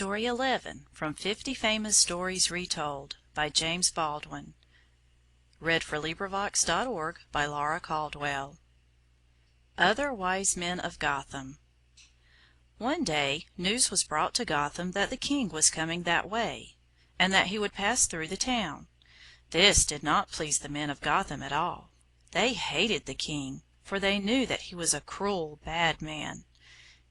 Story 11 from 50 Famous Stories Retold by James Baldwin. LibriVox.org by Laura Caldwell. Other Wise Men of Gotham. One day news was brought to Gotham that the king was coming that way, and that he would pass through the town. This did not please the men of Gotham at all. They hated the king, for they knew that he was a cruel, bad man.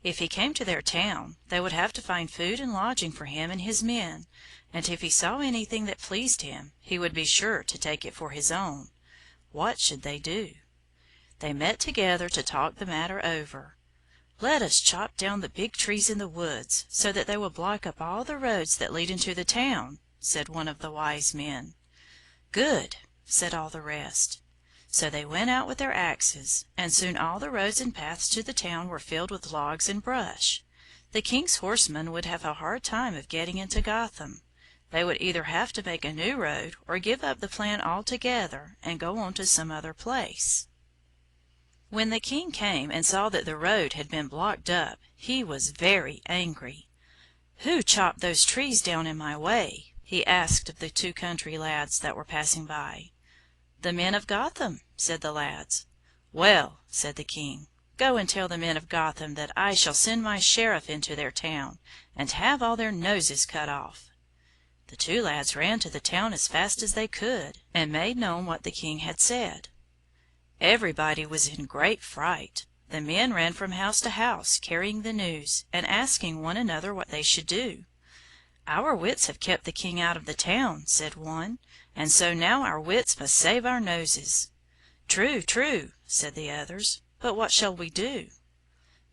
If he came to their town, they would have to find food and lodging for him and his men, and if he saw anything that pleased him, he would be sure to take it for his own. What should they do? They met together to talk the matter over. "Let us chop down the big trees in the woods, so that they will block up all the roads that lead into the town," said one of the wise men. "Good," said all the rest. So they went out with their axes, and soon all the roads and paths to the town were filled with logs and brush. The king's horsemen would have a hard time of getting into Gotham. They would either have to make a new road or give up the plan altogether and go on to some other place. When the king came and saw that the road had been blocked up, he was very angry. "Who chopped those trees down in my way?" he asked of the two country lads that were passing by. "The men of Gotham," said the lads. "Well," said the king, "go and tell the men of Gotham that I shall send my sheriff into their town, and have all their noses cut off." The two lads ran to the town as fast as they could, and made known what the king had said. Everybody was in great fright. The men ran from house to house, carrying the news, and asking one another what they should do. "Our wits have kept the king out of the town," said one, "and so now our wits must save our noses." "True, true," said the others, "but what shall we do?"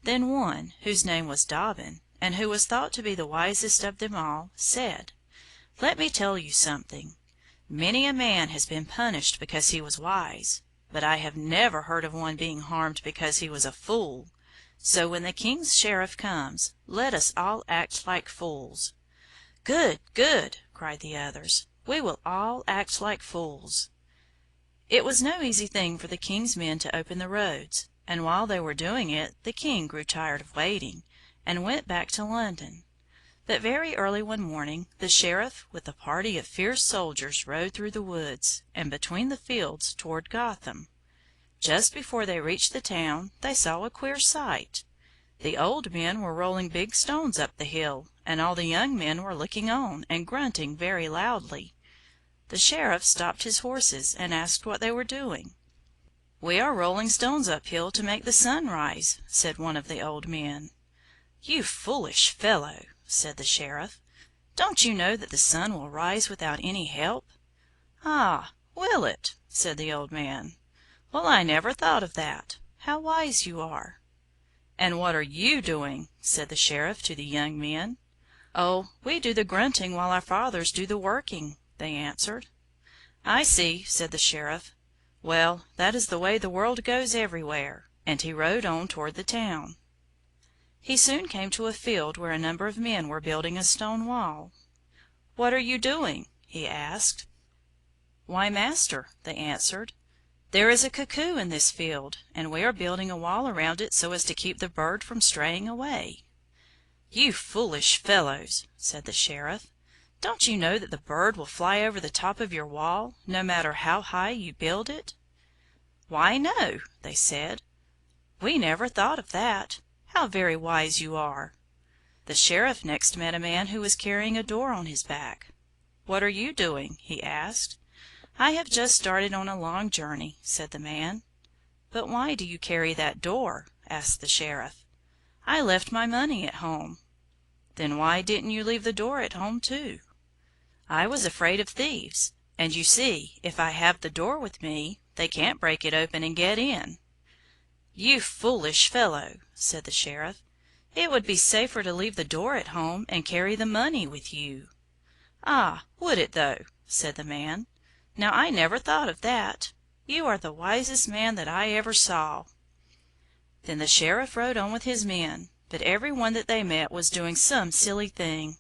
Then one, whose name was Dobbin, and who was thought to be the wisest of them all, said, "Let me tell you something. Many a man has been punished because he was wise, but I have never heard of one being harmed because he was a fool. So when the king's sheriff comes, let us all act like fools." "Good, good," cried the others. "We will all act like fools." It was no easy thing for the king's men to open the roads, and while they were doing it the king grew tired of waiting, and went back to London. But very early one morning the sheriff with a party of fierce soldiers rode through the woods and between the fields toward Gotham. Just before they reached the town they saw a queer sight. The old men were rolling big stones up the hill, and all the young men were looking on and grunting very loudly. The sheriff stopped his horses and asked what they were doing. "We are rolling stones uphill to make the sun rise," said one of the old men. "You foolish fellow," said the sheriff. "Don't you know that the sun will rise without any help?" "Ah, will it?" said the old man. "Well, I never thought of that. How wise you are!" "And what are you doing?" said the sheriff to the young men. "Oh, we do the grunting while our fathers do the working," they answered. "I see," said the sheriff. "Well, that is the way the world goes everywhere," and he rode on toward the town. He soon came to a field where a number of men were building a stone wall. "What are you doing?" he asked. "Why, master," they answered, "there is a cuckoo in this field, and we are building a wall around it so as to keep the bird from straying away." "You foolish fellows," said the sheriff. "Don't you know that the bird will fly over the top of your wall, no matter how high you build it?" "Why, no," they said. "We never thought of that. How very wise you are." The sheriff next met a man who was carrying a door on his back. "What are you doing?" he asked. "I have just started on a long journey," said the man. "But why do you carry that door?" asked the sheriff. "I left my money at home." "Then why didn't you leave the door at home too?" "I was afraid of thieves, and you see, if I have the door with me, they can't break it open and get in." "You foolish fellow," said the sheriff. "It would be safer to leave the door at home and carry the money with you." "Ah, would it though?" said the man. "Now I never thought of that. You are the wisest man that I ever saw." Then the sheriff rode on with his men, but every one that they met was doing some silly thing.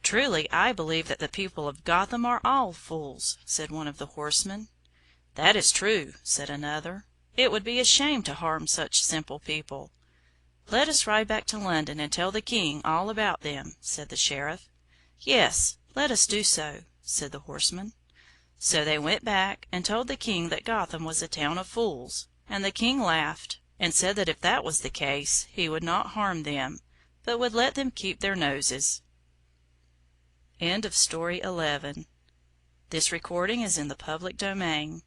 "Truly I believe that the people of Gotham are all fools," said one of the horsemen. "That is true," said another. "It would be a shame to harm such simple people." "Let us ride back to London and tell the King all about them," said the Sheriff. "Yes, let us do so," said the horsemen. So they went back and told the King that Gotham was a town of fools, and the King laughed, and said that if that was the case he would not harm them, but would let them keep their noses. End of Story 11. This recording is in the public domain.